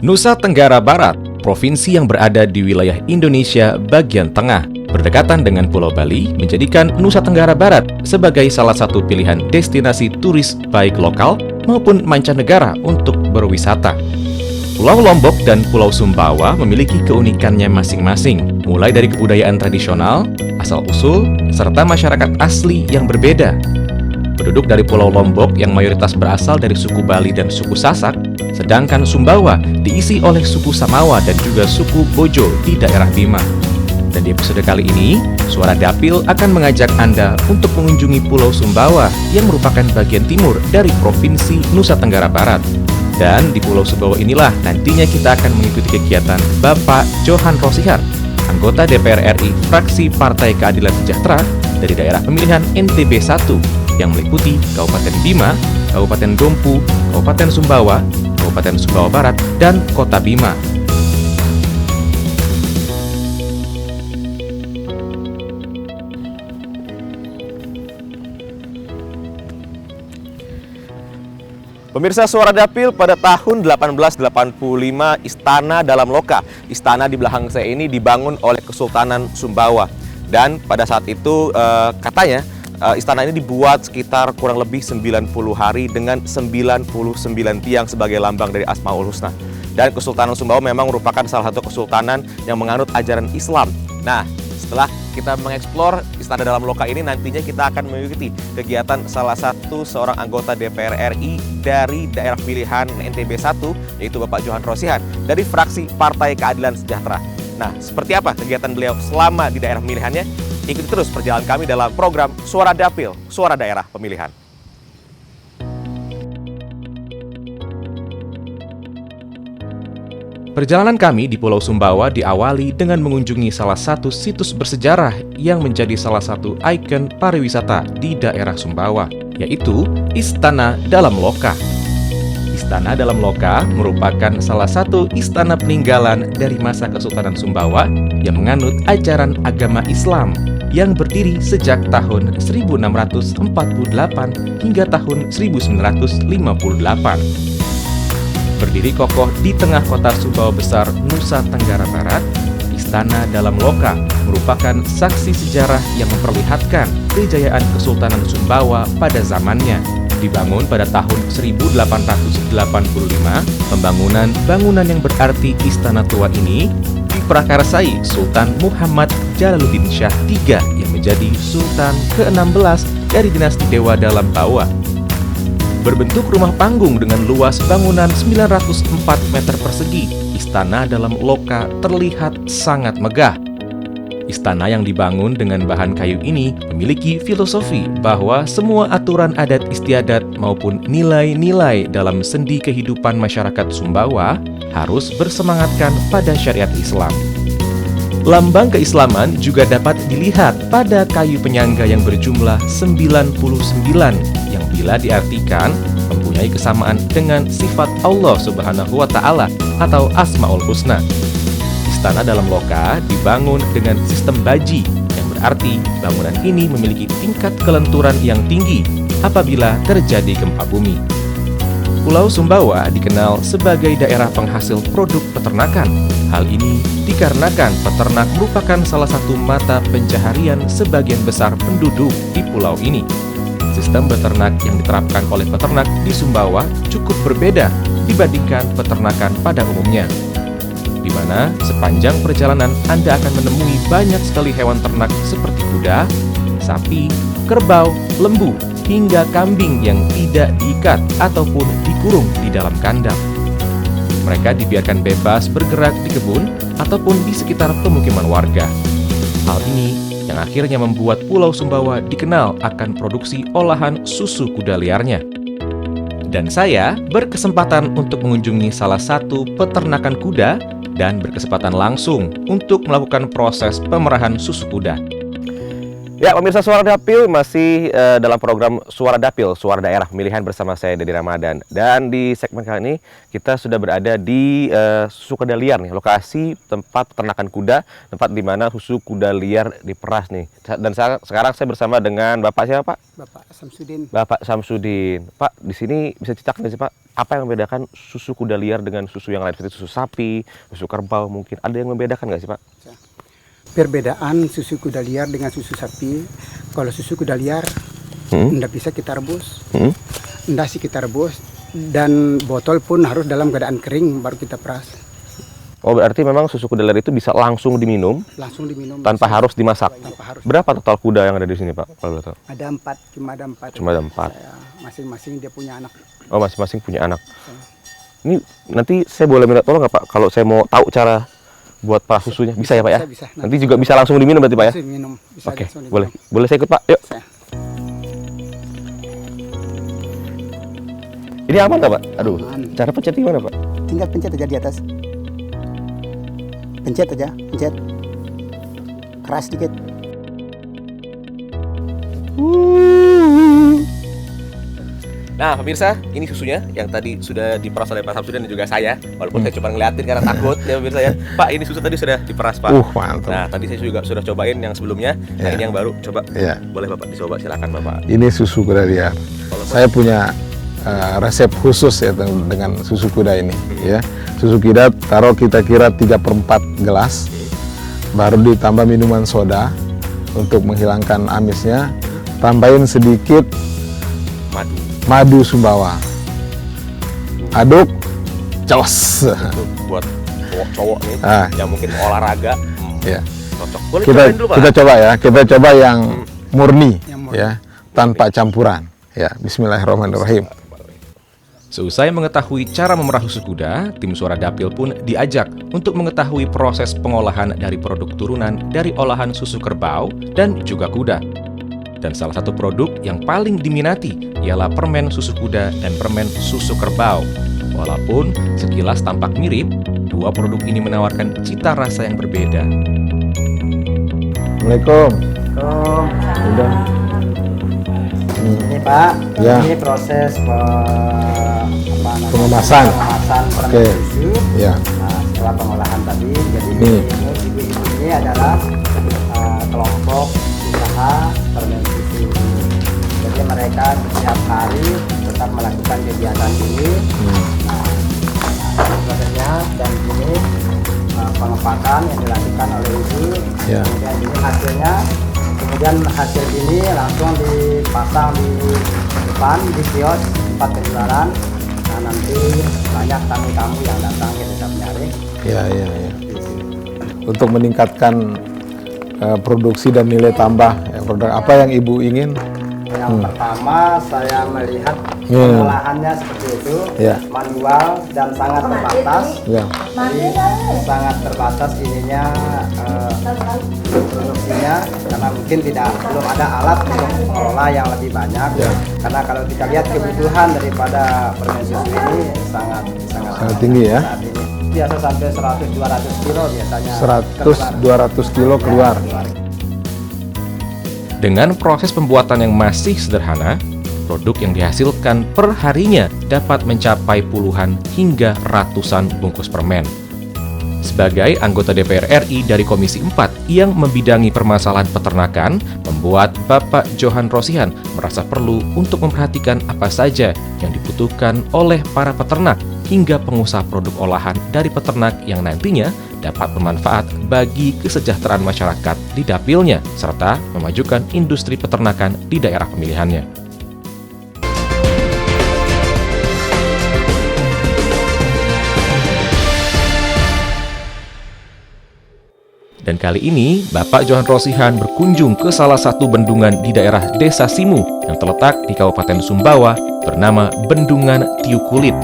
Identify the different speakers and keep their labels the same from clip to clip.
Speaker 1: Nusa Tenggara Barat, provinsi yang berada di wilayah Indonesia bagian tengah, berdekatan dengan Pulau Bali, menjadikan Nusa Tenggara Barat sebagai salah satu pilihan destinasi turis baik lokal maupun mancanegara untuk berwisata. Pulau Lombok dan Pulau Sumbawa memiliki keunikannya masing-masing, mulai dari kebudayaan tradisional, asal-usul, serta masyarakat asli yang berbeda. Penduduk dari Pulau Lombok yang mayoritas berasal dari suku Bali dan suku Sasak, sedangkan Sumbawa diisi oleh suku Samawa dan juga suku Bojo di daerah Bima. Dan di episode kali ini, Suara Dapil akan mengajak Anda untuk mengunjungi Pulau Sumbawa yang merupakan bagian timur dari Provinsi Nusa Tenggara Barat. Dan di Pulau Sumbawa inilah nantinya kita akan mengikuti kegiatan Bapak Johan Rosihar, anggota DPR RI fraksi Partai Keadilan Sejahtera dari daerah pemilihan NTB 1 yang meliputi Kabupaten Bima, Kabupaten Dompu, Kabupaten Sumbawa, Kabupaten Sumbawa Barat, dan Kota Bima. Pemirsa Suara Dapil, pada tahun 1885 Istana Dalam Loka, istana di belakang saya ini dibangun oleh Kesultanan Sumbawa. Dan pada saat itu katanya istana ini dibuat sekitar kurang lebih 90 hari dengan 99 tiang sebagai lambang dari Asmaul Husna. Dan Kesultanan Sumbawa memang merupakan salah satu kesultanan yang menganut ajaran Islam. Nah, setelah kita mengeksplor Istana Dalam Loka ini, nantinya kita akan mengikuti kegiatan salah satu seorang anggota DPR RI dari daerah pilihan NTB 1, yaitu Bapak Johan Rosihar dari fraksi Partai Keadilan Sejahtera. Nah, seperti apa kegiatan beliau selama di daerah pemilihannya? Ikuti terus perjalanan kami dalam program Suara Dapil, Suara Daerah Pemilihan. Perjalanan kami di Pulau Sumbawa diawali dengan mengunjungi salah satu situs bersejarah yang menjadi salah satu ikon pariwisata di daerah Sumbawa, yaitu Istana Dalam Loka. Istana Dalam Loka merupakan salah satu istana peninggalan dari masa Kesultanan Sumbawa yang menganut ajaran agama Islam yang berdiri sejak tahun 1648 hingga tahun 1958. Berdiri kokoh di tengah kota Sumbawa Besar, Nusa Tenggara Barat, Istana Dalam Loka merupakan saksi sejarah yang memperlihatkan kejayaan Kesultanan Sumbawa pada zamannya. Dibangun pada tahun 1885, bangunan yang berarti Istana Tua ini diprakarsai Sultan Muhammad Jalaluddin Shah III yang menjadi Sultan ke-16 dari dinasti Dewa Dalam Bawah. Berbentuk rumah panggung dengan luas bangunan 904 meter persegi, Istana Dalam Loka terlihat sangat megah. Istana yang dibangun dengan bahan kayu ini memiliki filosofi bahwa semua aturan adat istiadat maupun nilai-nilai dalam sendi kehidupan masyarakat Sumbawa harus bersemangatkan pada syariat Islam. Lambang keislaman juga dapat dilihat pada kayu penyangga yang berjumlah 99 yang bila diartikan mempunyai kesamaan dengan sifat Allah Subhanahu wa Ta'ala atau Asmaul Husna. Istana Dalam Loka dibangun dengan sistem baji yang berarti bangunan ini memiliki tingkat kelenturan yang tinggi apabila terjadi gempa bumi. Pulau Sumbawa dikenal sebagai daerah penghasil produk peternakan. Hal ini dikarenakan peternak merupakan salah satu mata pencaharian sebagian besar penduduk di pulau ini. Sistem beternak yang diterapkan oleh peternak di Sumbawa cukup berbeda dibandingkan peternakan pada umumnya, di mana sepanjang perjalanan Anda akan menemui banyak sekali hewan ternak seperti kuda, sapi, kerbau, lembu, hingga kambing yang tidak diikat ataupun dikurung di dalam kandang. Mereka dibiarkan bebas bergerak di kebun ataupun di sekitar pemukiman warga. Hal ini yang akhirnya membuat Pulau Sumbawa dikenal akan produksi olahan susu kuda liarnya. Dan saya berkesempatan untuk mengunjungi salah satu peternakan kuda dan berkesempatan langsung untuk melakukan proses pemerahan susu kuda. Ya, pemirsa Suara Dapil masih dalam program Suara Dapil, Suara Daerah Pemilihan bersama saya Dedi Ramadan. Dan di segmen kali ini kita sudah berada di Susu Kuda Liar nih, lokasi tempat peternakan kuda, tempat di mana susu kuda liar diperas nih. Dan sekarang saya bersama dengan Bapak siapa, Pak?
Speaker 2: Bapak Samsudin.
Speaker 1: Bapak Samsudin. Pak, di sini bisa ceritakan nggak sih, Pak, apa yang membedakan susu kuda liar dengan susu yang lain seperti susu sapi, susu kerbau mungkin? Ada yang membedakan nggak sih, Pak?
Speaker 2: Perbedaan susu kuda liar dengan susu sapi, kalau susu kuda liar tidak bisa kita rebus, tidak sih kita rebus, dan botol pun harus dalam keadaan kering baru kita peras.
Speaker 1: Oh, berarti memang susu kuda liar itu bisa langsung diminum?
Speaker 2: Langsung diminum.
Speaker 1: Tanpa harus dimasak?
Speaker 2: Tanpa harus.
Speaker 1: Berapa total kuda yang ada di sini, Pak? Kalau tahu?
Speaker 2: Ada 4, cuma ada 4.
Speaker 1: Cuma ada 4.
Speaker 2: Masing-masing dia punya anak.
Speaker 1: Oh, masing-masing punya anak. Ini nanti saya boleh minta tolong nggak, Pak? Kalau saya mau tahu cara buat peras susunya, bisa ya, Pak ya?
Speaker 2: Bisa.
Speaker 1: Nanti juga bisa langsung diminum berarti, Pak ya?
Speaker 2: Bisa minum. Bisa
Speaker 1: Oke,
Speaker 2: langsung diminum.
Speaker 1: boleh. Boleh saya ikut, Pak? Yuk. Ini aman nggak, Pak? Aduh, cara pencet gimana, Pak?
Speaker 2: Tinggal pencet aja di atas. Pencet aja, pencet. Keras dikit.
Speaker 1: Nah, pemirsa, ini susunya yang tadi sudah diperas oleh Pak Samsudin dan juga saya. Walaupun saya cuma ngeliatin karena takut ya pemirsa ya. Pak, ini susu tadi sudah diperas, Pak.
Speaker 3: Mantap.
Speaker 1: Nah, tadi saya juga sudah cobain yang sebelumnya. Nah,
Speaker 3: Ya.
Speaker 1: ini yang baru. Coba.
Speaker 3: Ya.
Speaker 1: Boleh Bapak dicoba, silakan Bapak.
Speaker 3: Ini susu kuda liar. Saya punya resep khusus ya dengan susu kuda ini. Ya, susu kuda taruh kita kira 3/4 gelas, baru ditambah minuman soda untuk menghilangkan amisnya. Tambahin sedikit madu Sumbawa. Aduk, jos.
Speaker 1: Itu buat cowok-cowok nih yang mungkin olahraga.
Speaker 3: Ya.
Speaker 1: Cocok. Boleh
Speaker 3: Kita
Speaker 1: cobain dulu, Pak.
Speaker 3: kita coba ya. Kita coba yang murni,
Speaker 2: Yang murni.
Speaker 3: ya, tanpa campuran. Ya, Bismillahirrahmanirrahim.
Speaker 1: Seusai mengetahui cara memerah susu kuda, tim Suara Dapil pun diajak untuk mengetahui proses pengolahan dari produk turunan dari olahan susu kerbau dan juga kuda. Dan salah satu produk yang paling diminati ialah permen susu kuda dan permen susu kerbau. Walaupun sekilas tampak mirip, dua produk ini menawarkan cita rasa yang berbeda.
Speaker 3: Assalamualaikum. Udah.
Speaker 2: Ini Pak,
Speaker 3: Ya.
Speaker 2: ini proses
Speaker 3: Pengemasan.
Speaker 2: permen
Speaker 3: Oke.
Speaker 2: susu.
Speaker 3: Ya.
Speaker 2: Nah, setelah pengolahan tadi, jadi
Speaker 3: Nih.
Speaker 2: ibu-ibu ini adalah kelompok usaha permen susu. Jadi mereka setiap hari tetap melakukan kegiatan ini. Nah, prosesnya dan ini pengepakan yang dilakukan oleh ibu.
Speaker 3: Ya.
Speaker 2: Kemudian ini hasilnya. Kemudian hasil ini langsung dipasang di depan di kios tempat penjualan. Nah, nanti banyak tamu-tamu yang datang yang bisa menyaring.
Speaker 3: Ya. Untuk meningkatkan produksi dan nilai tambah produk apa yang Ibu ingin?
Speaker 2: Yang pertama saya melihat
Speaker 3: Ya.
Speaker 2: pengolahannya seperti itu,
Speaker 3: Ya.
Speaker 2: manual dan sangat terbatas.
Speaker 3: Ya.
Speaker 2: Jadi sangat terbatas ininya produksinya karena mungkin belum ada alat untuk mengelola yang lebih banyak.
Speaker 3: Ya.
Speaker 2: Karena kalau kita lihat kebutuhan daripada permen susu ini sangat
Speaker 3: tinggi ya.
Speaker 2: saat ini. Biasa sampai 100-200 kilo biasanya.
Speaker 3: 100-200 kilo keluar.
Speaker 1: Dengan proses pembuatan yang masih sederhana, produk yang dihasilkan per harinya dapat mencapai puluhan hingga ratusan bungkus permen. Sebagai anggota DPR RI dari Komisi 4 yang membidangi permasalahan peternakan, membuat Bapak Johan Rosihan merasa perlu untuk memperhatikan apa saja yang dibutuhkan oleh para peternak hingga pengusaha produk olahan dari peternak yang nantinya dapat bermanfaat bagi kesejahteraan masyarakat di dapilnya, serta memajukan industri peternakan di daerah pemilihannya. Dan kali ini, Bapak Johan Rosihan berkunjung ke salah satu bendungan di daerah Desa Simu yang terletak di Kabupaten Sumbawa bernama Bendungan Tiukulit.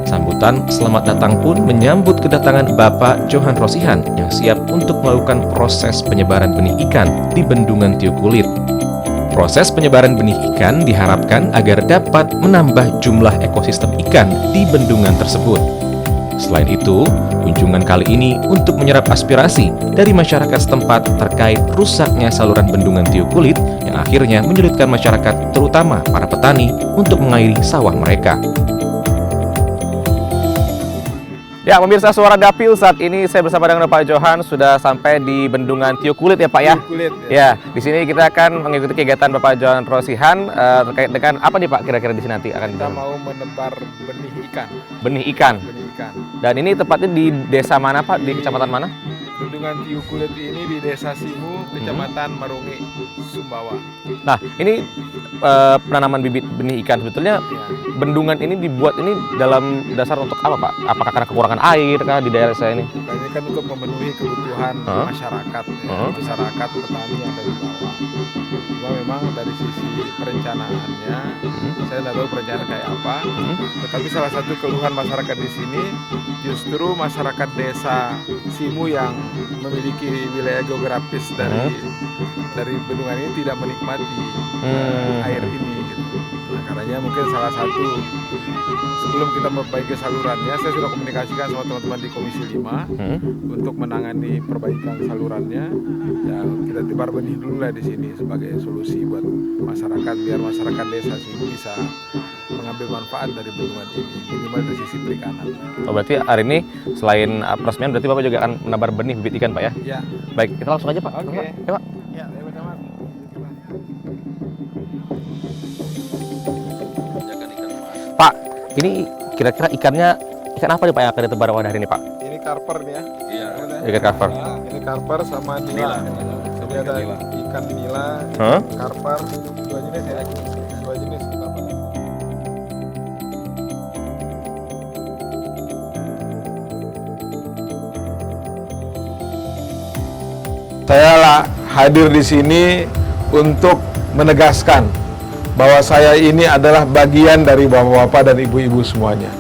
Speaker 1: Sambutan selamat datang pun menyambut kedatangan Bapak Johan Rosihan yang siap untuk melakukan proses penyebaran benih ikan di Bendungan Tiukulit. Proses penyebaran benih ikan diharapkan agar dapat menambah jumlah ekosistem ikan di bendungan tersebut. Selain itu, kunjungan kali ini untuk menyerap aspirasi dari masyarakat setempat terkait rusaknya saluran bendungan Tiuk Kulit yang akhirnya menyulitkan masyarakat, terutama para petani, untuk mengairi sawah mereka. Ya, pemirsa Suara Dapil, saat ini saya bersama dengan Pak Johan sudah sampai di Bendungan Tiuk Kulit ya Pak ya?
Speaker 3: Tiuk Kulit,
Speaker 1: ya. Di sini kita akan mengikuti kegiatan Bapak Johan Rosihan terkait dengan apa nih Pak kira-kira di sini nanti akan
Speaker 3: Kita mau menebar benih ikan.
Speaker 1: Benih ikan.
Speaker 3: Benih ikan.
Speaker 1: Dan ini tepatnya di desa mana Pak? Di kecamatan mana?
Speaker 3: Bendungan Tiuk Kulit ini di Desa Simu, Kecamatan Marungi, Sumbawa.
Speaker 1: Nah, ini penanaman bibit benih ikan sebetulnya bendungan ini dibuat ini dalam dasar untuk apa Pak? Apakah karena kekurangan air kah di daerah saya ini?
Speaker 3: Ini kan untuk memenuhi kebutuhan masyarakat, masyarakat petani yang ada di bawah. Cuma memang dari sisi perencanaannya, saya tidak tahu perencanaan kayak apa. Tetapi salah satu keluhan masyarakat di sini justru masyarakat Desa Simu yang memiliki wilayah geografis dari bendungan ini tidak menikmati air ini. Gitu. Nah, karenanya mungkin salah satu sebelum kita memperbaiki salurannya, saya sudah komunikasikan sama teman-teman di Komisi 5 untuk menangani perbaikan salurannya. Ya, kita tebar benih dulu lah di sini sebagai solusi buat masyarakat, biar masyarakat desa sini bisa mengambil manfaat dari bendungan ini, minimal dari sisi perikanan.
Speaker 1: Oh, berarti hari ini selain peresmian berarti Bapak juga akan menebar benih bibit ikan Pak ya?
Speaker 3: Ya.
Speaker 1: Baik, kita langsung aja Pak.
Speaker 3: Oke.
Speaker 1: Ya Pak.
Speaker 3: Ya,
Speaker 1: Pak, ini kira-kira ikannya ikan apa nih Pak yang akan ditebar pada hari ini Pak?
Speaker 3: ini karper nih ya. Iya.
Speaker 1: Ikan karper.
Speaker 3: Ini karper sama nila. Jadi ada ikan nila, karper, dua jenis ya. Dua jenis karper. Saya hadir di sini untuk menegaskan bahwa saya ini adalah bagian dari bapak-bapak dan ibu-ibu semuanya.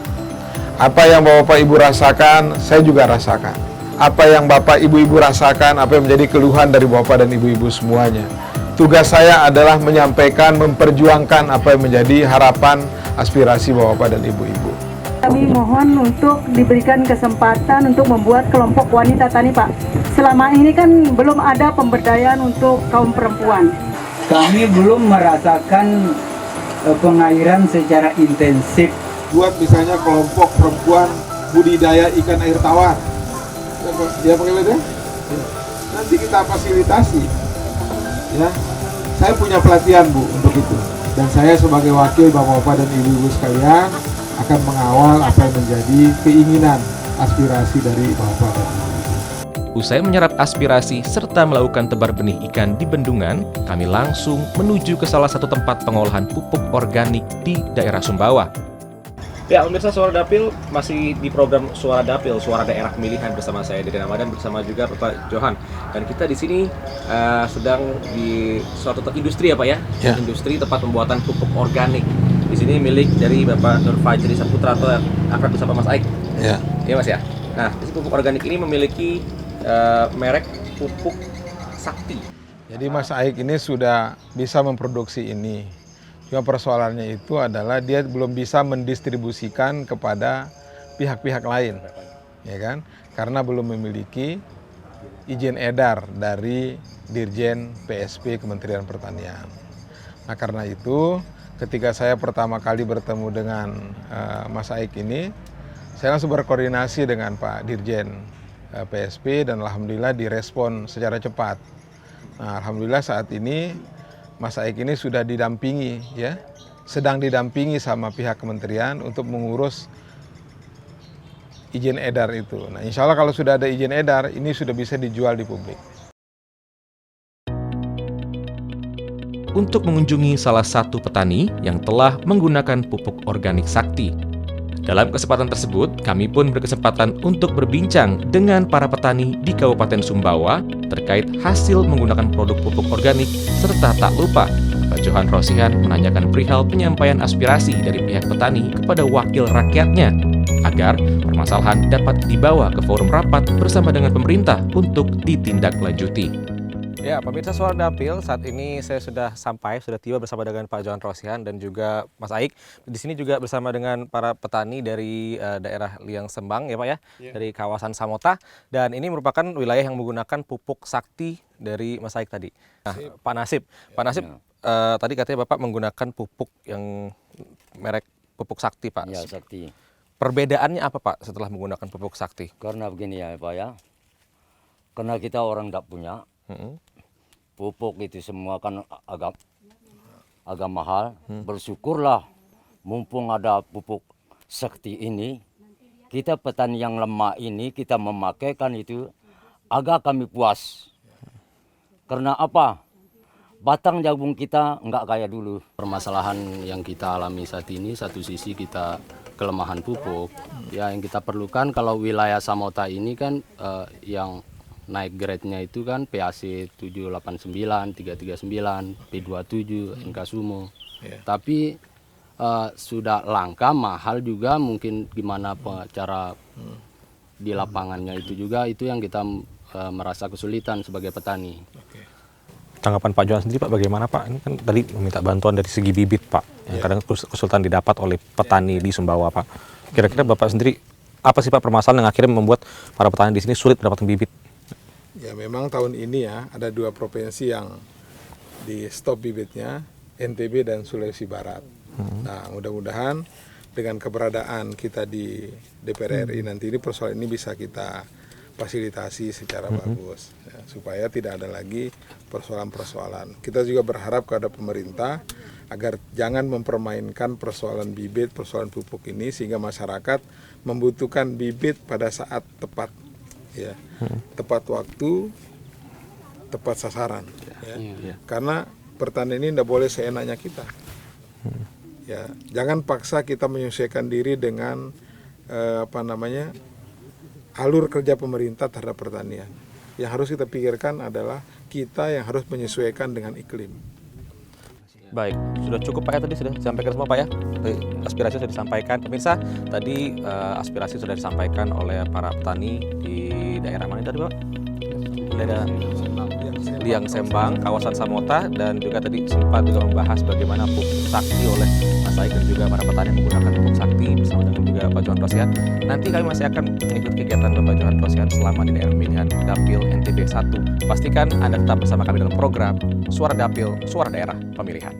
Speaker 3: Apa yang bapak ibu rasakan, saya juga rasakan. Apa yang bapak ibu-ibu rasakan, apa yang menjadi keluhan dari bapak dan ibu-ibu semuanya. Tugas saya adalah menyampaikan, memperjuangkan apa yang menjadi harapan, aspirasi bapak dan ibu-ibu.
Speaker 4: Kami mohon untuk diberikan kesempatan untuk membuat kelompok wanita tani Pak. Selama ini kan belum ada pemberdayaan untuk kaum perempuan.
Speaker 5: Kami belum merasakan pengairan secara intensif.
Speaker 3: Buat misalnya kelompok perempuan budidaya ikan air tawar. Ya pakai itu? Nanti kita fasilitasi. Ya. Saya punya pelatihan Bu untuk itu. Dan saya sebagai wakil bapak-bapak dan ibu-ibu sekalian akan mengawal apa yang menjadi keinginan aspirasi dari bapak dan ibu.
Speaker 1: Usai menyerap aspirasi serta melakukan tebar benih ikan di bendungan, kami langsung menuju ke salah satu tempat pengolahan pupuk organik di daerah Sumbawa. Ya, pemirsa Suara Dapil masih di program Suara Dapil, Suara Daerah Pemilihan bersama saya Dede Ramadan bersama juga Bapak Johan. Dan kita di sini sedang di suatu industri ya Pak ya?
Speaker 3: Ya.
Speaker 1: Industri tempat pembuatan pupuk organik. Di sini milik dari Bapak Nur Fajri Saputra atau akrab disapa Mas Aik.
Speaker 3: Ya.
Speaker 1: Iya Mas ya. Nah, pupuk organik ini memiliki merek pupuk Sakti.
Speaker 3: Jadi Mas Aik ini sudah bisa memproduksi ini. Cuma persoalannya itu adalah dia belum bisa mendistribusikan kepada pihak-pihak lain, ya kan? Karena belum memiliki izin edar dari Dirjen PSP Kementerian Pertanian. Nah karena itu, ketika saya pertama kali bertemu dengan Mas Aik ini, saya langsung berkoordinasi dengan Pak Dirjen PSP dan alhamdulillah direspon secara cepat. Nah, alhamdulillah saat ini Mas Aik ini sudah didampingi ya, sedang didampingi sama pihak kementerian untuk mengurus izin edar itu. Nah, insya Allah kalau sudah ada izin edar, ini sudah bisa dijual di publik.
Speaker 1: Untuk mengunjungi salah satu petani yang telah menggunakan pupuk organik Sakti. Dalam kesempatan tersebut, kami pun berkesempatan untuk berbincang dengan para petani di Kabupaten Sumbawa terkait hasil menggunakan produk pupuk organik, serta tak lupa Pak Johan Rosihan menanyakan perihal penyampaian aspirasi dari pihak petani kepada wakil rakyatnya agar permasalahan dapat dibawa ke forum rapat bersama dengan pemerintah untuk ditindaklanjuti. Ya, pemirsa Suara Dapil, saat ini saya sudah tiba bersama dengan Pak Johan Rosihan dan juga Mas Aik. Di sini juga bersama dengan para petani dari daerah Liang Sembang ya Pak ya, dari kawasan Samota. Dan ini merupakan wilayah yang menggunakan pupuk sakti dari Mas Aik tadi. Nah, Pak Nasib, tadi katanya Bapak menggunakan pupuk yang merek pupuk sakti Pak.
Speaker 6: Ya, sakti.
Speaker 1: Perbedaannya apa Pak setelah menggunakan pupuk sakti?
Speaker 6: Karena begini ya Pak ya, karena kita orang tidak punya, pupuk itu semua kan agak mahal. Bersyukurlah mumpung ada pupuk sakti ini, kita petani yang lemah ini kita memakaikan itu agak kami puas. Karena apa? Batang jagung kita enggak kayak dulu.
Speaker 7: Permasalahan yang kita alami saat ini, satu sisi kita kelemahan pupuk. Ya, yang kita perlukan kalau wilayah Samota ini kan yang naik grade-nya itu kan PAC 789, 339, P27, NK Sumo. Tapi sudah langka, mahal juga, mungkin gimana cara di lapangannya itu juga, itu yang kita merasa kesulitan sebagai petani.
Speaker 1: Tanggapan Pak Johan sendiri Pak bagaimana Pak? Ini kan tadi meminta bantuan dari segi bibit Pak, yang kadang kesulitan didapat oleh petani di Sumbawa Pak. Kira-kira Bapak sendiri apa sih Pak permasalahan yang akhirnya membuat para petani di sini sulit mendapatkan bibit?
Speaker 3: Ya memang tahun ini ya ada 2 provinsi yang di stop bibitnya, NTB dan Sulawesi Barat. Nah mudah-mudahan dengan keberadaan kita di DPR RI nanti ini persoalan ini bisa kita fasilitasi secara bagus ya, supaya tidak ada lagi persoalan-persoalan. Kita juga berharap kepada pemerintah agar jangan mempermainkan persoalan bibit, persoalan pupuk ini sehingga masyarakat membutuhkan bibit pada saat tepat ya. Tepat waktu, tepat sasaran ya. Karena pertanian ini tidak boleh seenaknya kita. Ya, jangan paksa kita menyesuaikan diri dengan alur kerja pemerintah terhadap pertanian. Yang harus kita pikirkan adalah kita yang harus menyesuaikan dengan iklim.
Speaker 1: Baik, sudah cukup Pak ya, tadi sudah disampaikan semua Pak ya. Aspirasi sudah disampaikan. Pemirsa, tadi aspirasi sudah disampaikan oleh para petani di daerah mana tadi Pak? Daerah Liang Sembang, kawasan Samota, dan juga tadi sempat juga membahas bagaimana pupuk sakti oleh Mas Aik dan juga para petani yang menggunakan pupuk sakti bersama dengan juga Pak Johan Rosihan. Nanti kami masih akan mengikuti kegiatan Bapak Johan Rosihan selama di daerah pemilihan Dapil NTB 1. Pastikan Anda tetap bersama kami dalam program Suara Dapil, Suara Daerah Pemilihan.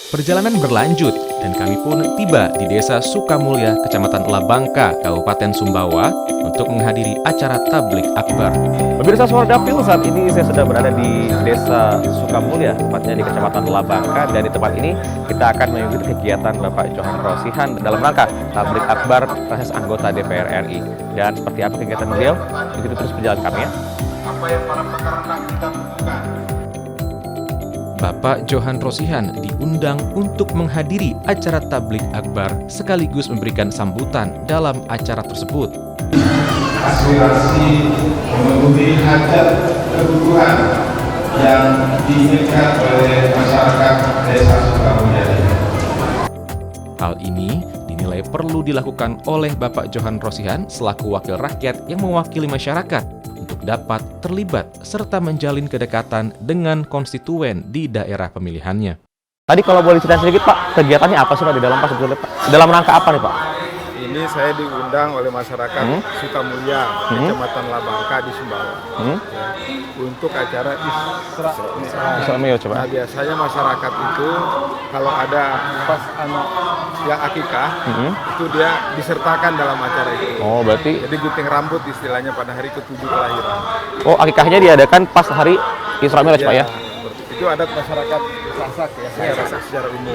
Speaker 1: Perjalanan berlanjut dan kami pun tiba di Desa Sukamulya, Kecamatan Labangka, Kabupaten Sumbawa untuk menghadiri acara tablik akbar. Pemirsa Suara Dapil, saat ini saya sudah berada di Desa Sukamulya, tepatnya di Kecamatan Labangka, dan di tempat ini kita akan mengikuti kegiatan Bapak Johan Rosihan dalam rangka tablik akbar proses anggota DPR RI. Dan seperti apa kegiatan beliau? Ikuti terus perjalanan kami ya. Apa yang para peternak kita butuhkan? Bapak Johan Rosihan diundang untuk menghadiri acara tablik akbar sekaligus memberikan sambutan dalam acara tersebut.
Speaker 8: Aspirasi memenuhi hajat kebutuhan yang diinginkan oleh masyarakat Desa Sukamulya.
Speaker 1: Hal ini dinilai perlu dilakukan oleh Bapak Johan Rosihan selaku wakil rakyat yang mewakili masyarakat untuk dapat terlibat serta menjalin kedekatan dengan konstituen di daerah pemilihannya. Tadi kalau boleh cerita sedikit Pak, kegiatannya apa sih Pak di dalam Pak sebetulnya Pak? Dalam rangka apa nih Pak?
Speaker 3: Ini saya diundang oleh masyarakat Sukamulya, Kecamatan Labangka di Sumbawa, ya, untuk acara Isra Mi'raj. Nah, biasanya masyarakat itu kalau ada pas anak yang akikah, itu dia disertakan dalam acara itu.
Speaker 1: Oh, berarti?
Speaker 3: Jadi gunting rambut istilahnya pada hari ke-7 kelahiran.
Speaker 1: Oh, akikahnya diadakan pas hari Isra Mi'raj Pak ya?
Speaker 3: Itu adat masyarakat Sasak ya, secara umum.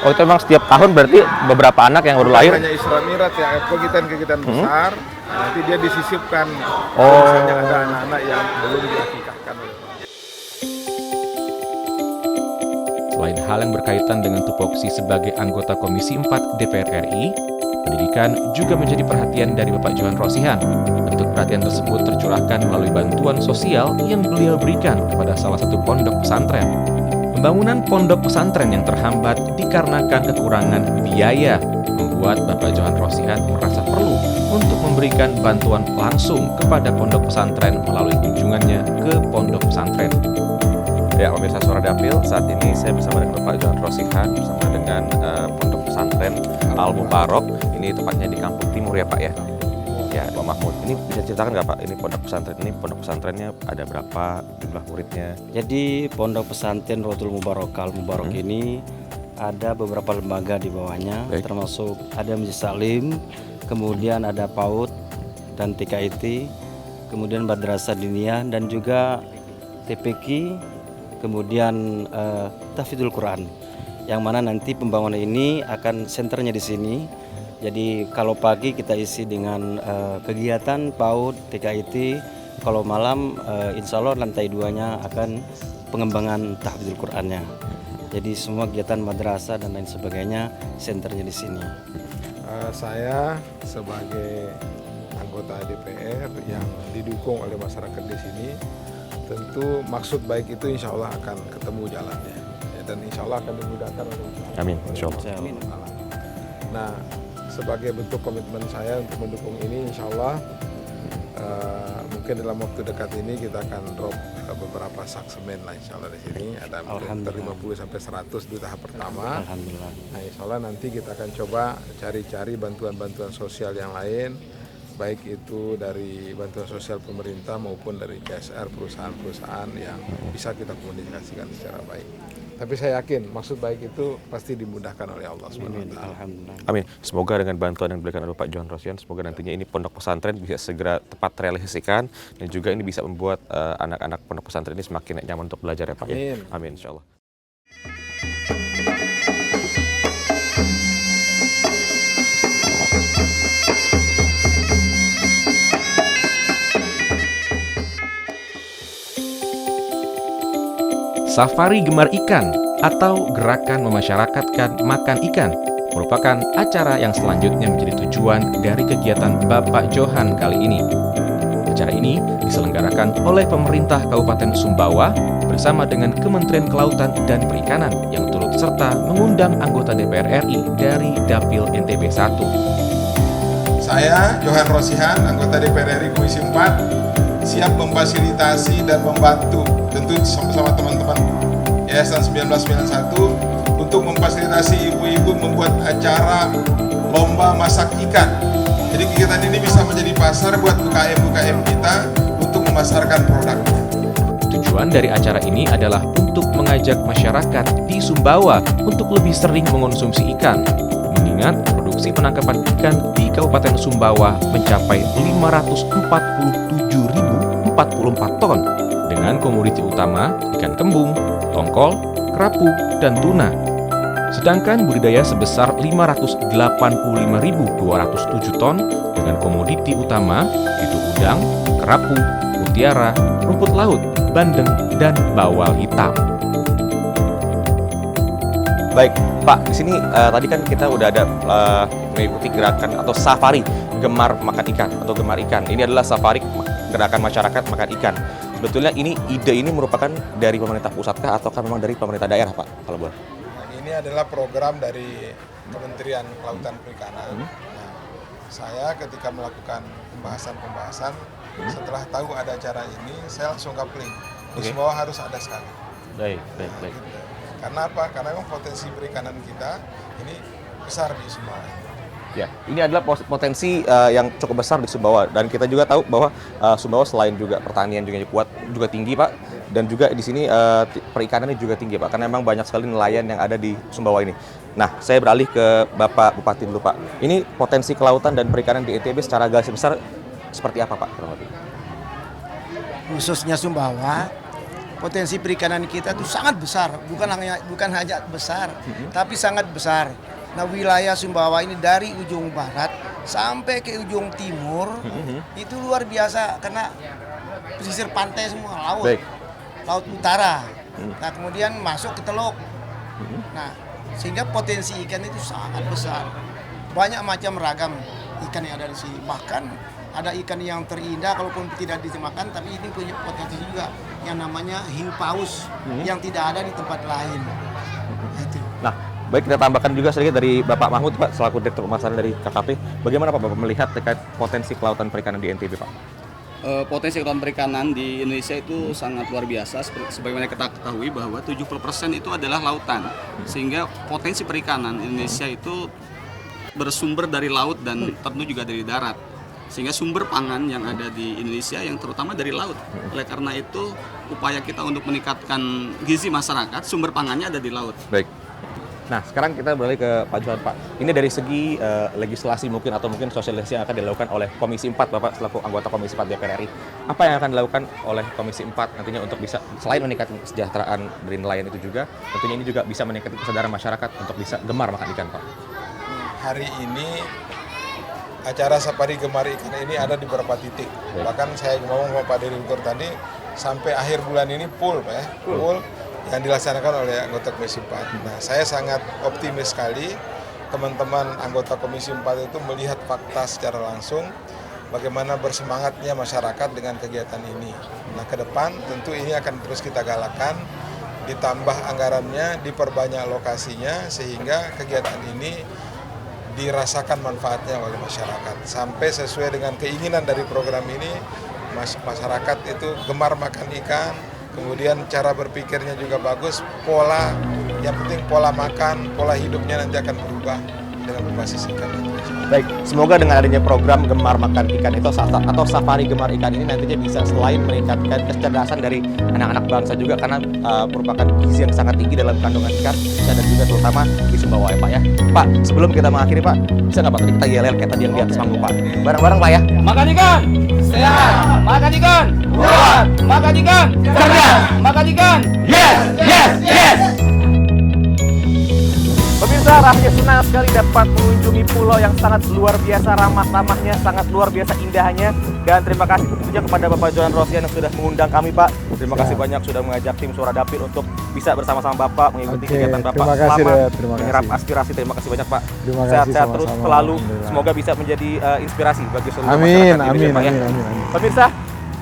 Speaker 1: Oh, itu memang setiap tahun berarti beberapa anak yang baru lahir?
Speaker 3: Hanya Isra Mi'raj ya, kegiatan-kegiatan besar, nanti dia disisipkan. Misalnya ada anak-anak yang belum diakikahkan.
Speaker 1: Selain hal yang berkaitan dengan tupoksi sebagai anggota Komisi 4 DPR RI, pendidikan juga menjadi perhatian dari Bapak Johan Rosihan. Bentuk perhatian tersebut tercurahkan melalui bantuan sosial yang beliau berikan kepada salah satu pondok pesantren. Pembangunan pondok pesantren yang terhambat dikarenakan kekurangan biaya membuat Bapak Johan Rosihan merasa perlu untuk memberikan bantuan langsung kepada pondok pesantren melalui kunjungannya ke pondok pesantren. Ya, pemirsa Suara Dapil, saat ini saya bersama dengan Bapak Johan Rosihan bersama dengan pondok pesantren Al Mubarok. Ini tepatnya di Kampung Timur ya Pak ya. Ya, Pak Mahmud. Ini bisa ceritakan nggak Pak? Ini pondok pesantrennya ada berapa jumlah muridnya?
Speaker 9: Jadi pondok pesantren Rotul Mubarok Al Mubarok ini ada beberapa lembaga di bawahnya, termasuk ada Masjid Salim, kemudian ada PAUD dan TKIT, kemudian Madrasah Diniyah dan juga TPQ, kemudian Tahfidzul Quran. Yang mana nanti pembangunan ini akan senternya di sini. Jadi kalau pagi kita isi dengan kegiatan PAUD, TKIT, kalau malam insya Allah lantai 2-nya akan pengembangan tahfidzul Qur'annya. Jadi semua kegiatan madrasah dan lain sebagainya senternya di sini.
Speaker 3: Saya sebagai anggota DPR yang didukung oleh masyarakat di sini, tentu maksud baik itu insya Allah akan ketemu jalannya, ya, dan insya Allah akan dimudahkan oleh Allah.
Speaker 1: Amin, insya Allah.
Speaker 3: Nah, sebagai bentuk komitmen saya untuk mendukung ini, insya Allah mungkin dalam waktu dekat ini kita akan drop beberapa sak semen lah, insya Allah di sini ada mungkin 50 sampai 100 di tahap pertama.
Speaker 9: Alhamdulillah.
Speaker 3: Nah, insya Allah nanti kita akan coba cari-cari bantuan-bantuan sosial yang lain, baik itu dari bantuan sosial pemerintah maupun dari CSR perusahaan-perusahaan yang bisa kita komunikasikan secara baik. Tapi saya yakin maksud baik itu pasti dimudahkan oleh Allah SWT.
Speaker 1: Amin. Semoga dengan bantuan yang diberikan oleh Pak Johan Rosihan, semoga nantinya ini pondok pesantren bisa segera tepat terrealisasikan dan juga ini bisa membuat anak-anak pondok pesantren ini semakin nyaman untuk belajar ya Pak.
Speaker 3: Amin.
Speaker 1: Ya? Amin, insya Allah. Safari Gemar Ikan atau Gerakan Memasyarakatkan Makan Ikan merupakan acara yang selanjutnya menjadi tujuan dari kegiatan Bapak Johan kali ini. Acara ini diselenggarakan oleh pemerintah Kabupaten Sumbawa bersama dengan Kementerian Kelautan dan Perikanan yang turut serta mengundang anggota DPR RI dari Dapil NTB 1.
Speaker 8: Saya, Johan Rosihan, anggota DPR RI Komisi 4, siap memfasilitasi dan membantu tentu sama-sama teman-teman Yayasan 1991 untuk memfasilitasi ibu-ibu membuat acara lomba masak ikan. Jadi kegiatan ini bisa menjadi pasar buat UKM-UKM kita untuk memasarkan produknya.
Speaker 1: Tujuan dari acara ini adalah untuk mengajak masyarakat di Sumbawa untuk lebih sering mengonsumsi ikan. Mengingat produksi penangkapan ikan di Kabupaten Sumbawa mencapai 547.044 ton dengan komoditi utama ikan kembung, tongkol, kerapu, dan tuna. Sedangkan budidaya sebesar 585.207 ton dengan komoditi utama yaitu udang, kerapu, mutiara, rumput laut, bandeng, dan bawal hitam. Baik, Pak, di sini tadi kan kita udah ada mengikuti gerakan atau safari Gemar Makan Ikan atau Gemar Ikan. Ini adalah safari gerakan masyarakat makan ikan. Sebetulnya ide ini merupakan dari pemerintah pusatkah atau memang dari pemerintah daerah, Pak? Kalau boleh.
Speaker 3: Ini adalah program dari Kementerian Kelautan Perikanan. Nah, saya ketika melakukan pembahasan, setelah tahu ada acara ini, saya langsung coupling. Di Sumbawa harus ada sekali.
Speaker 1: Baik.
Speaker 3: Gitu. Karena apa? Karena memang potensi perikanan kita ini besar di Sumbawa.
Speaker 1: Ya, ini adalah potensi yang cukup besar di Sumbawa dan kita juga tahu bahwa Sumbawa selain juga pertanian juga kuat, juga tinggi Pak, dan juga di sini perikanannya juga tinggi Pak, karena memang banyak sekali nelayan yang ada di Sumbawa ini. Nah, saya beralih ke Bapak Bupati dulu Pak. Ini potensi kelautan dan perikanan di NTB secara garis besar seperti apa Pak?
Speaker 10: Khususnya Sumbawa, potensi perikanan kita itu sangat besar, bukan hanya besar, tapi sangat besar. Nah, wilayah Sumbawa ini dari ujung barat sampai ke ujung timur itu luar biasa karena pesisir pantai semua laut, laut utara. Nah, kemudian masuk ke Teluk. Nah, sehingga potensi ikan itu sangat besar. Banyak macam ragam ikan yang ada di sini. Bahkan ada ikan yang terindah kalaupun tidak dimakan, tapi ini punya potensi juga yang namanya hiu paus yang tidak ada di tempat lain. Itu.
Speaker 1: Nah, Baik, kita tambahkan juga sedikit dari Bapak Mahmud, Pak, selaku Direktur Pemasaran dari KKP. Bagaimana Pak Bapak melihat terkait potensi kelautan perikanan di NTB, Pak?
Speaker 11: Potensi kelautan perikanan di Indonesia itu sangat luar biasa. Sebagaimana kita ketahui bahwa 70% itu adalah lautan. Sehingga potensi perikanan Indonesia itu bersumber dari laut dan tentu juga dari darat. Sehingga sumber pangan yang ada di Indonesia yang terutama dari laut. Oleh karena itu, upaya kita untuk meningkatkan gizi masyarakat, sumber pangannya ada di laut.
Speaker 1: Baik. Nah, sekarang kita beralih ke Pak Johan, Pak. Ini dari segi legislasi mungkin atau mungkin sosialisasi yang akan dilakukan oleh Komisi 4, Bapak selaku anggota Komisi 4 DPR RI. Apa yang akan dilakukan oleh Komisi 4 nantinya untuk bisa selain meningkatkan kesejahteraan dari nelayan itu juga, tentunya ini juga bisa meningkatkan kesadaran masyarakat untuk bisa gemar makan ikan, Pak.
Speaker 8: Hari ini acara Safari Gemar Ikan ini ada di beberapa titik. Bahkan saya ngomong sama Pak Direktur tadi, sampai akhir bulan ini full, Pak ya. Full yang dilaksanakan oleh anggota Komisi 4. Nah, saya sangat optimis sekali teman-teman anggota Komisi 4 itu melihat fakta secara langsung bagaimana bersemangatnya masyarakat dengan kegiatan ini. Nah, ke depan tentu ini akan terus kita galakan, ditambah anggarannya, diperbanyak lokasinya, sehingga kegiatan ini dirasakan manfaatnya oleh masyarakat. Sampai sesuai dengan keinginan dari program ini, masyarakat itu gemar makan ikan, kemudian cara berpikirnya juga bagus, yang penting pola makan, pola hidupnya nanti akan berubah dengan berbasis ikan.
Speaker 1: Baik, semoga dengan adanya program Gemar Makan Ikan itu atau Safari Gemar Ikan ini nantinya bisa selain meningkatkan kecerdasan dari anak-anak bangsa juga, karena merupakan gizi yang sangat tinggi dalam kandungan ikan dan juga terutama di Sumbawa ya Pak ya. Pak, sebelum kita mengakhiri Pak, bisa nggak Pak kita yel-yel kayak tadi yang di atas panggung Pak? Bareng-bareng Pak ya.
Speaker 11: Makan ikan, sehat. Makan ikan, kuat. Makan ikan, cerdas. Makan ikan, yes, yes, yes.
Speaker 1: Pemirsa, rasanya senang sekali dapat mengunjungi pulau yang sangat luar biasa ramah-ramahnya, sangat luar biasa indahnya. Dan terima kasih tentunya kepada Bapak Johan Rosian yang sudah mengundang kami, Pak. Terima kasih banyak sudah mengajak tim Suara Dapil untuk bisa bersama-sama Bapak mengikuti kegiatan Bapak selama menyerap aspirasi. Terima kasih banyak Pak. Sehat-sehat terus selalu. Semoga bisa menjadi inspirasi bagi seluruh masyarakat Indonesia, Pak ya. Pemirsa,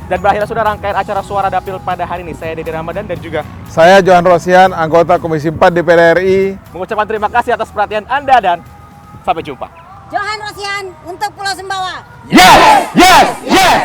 Speaker 1: dan berakhirnya sudah rangkaian acara Suara Dapil pada hari ini. Saya Dede Ramadan dan juga
Speaker 3: saya Johan Rosian, anggota Komisi 4 DPR RI.
Speaker 1: Mengucapkan terima kasih atas perhatian Anda dan sampai jumpa.
Speaker 12: Johan Rosian untuk Pulau Sumbawa.
Speaker 1: Yes, yes, yes.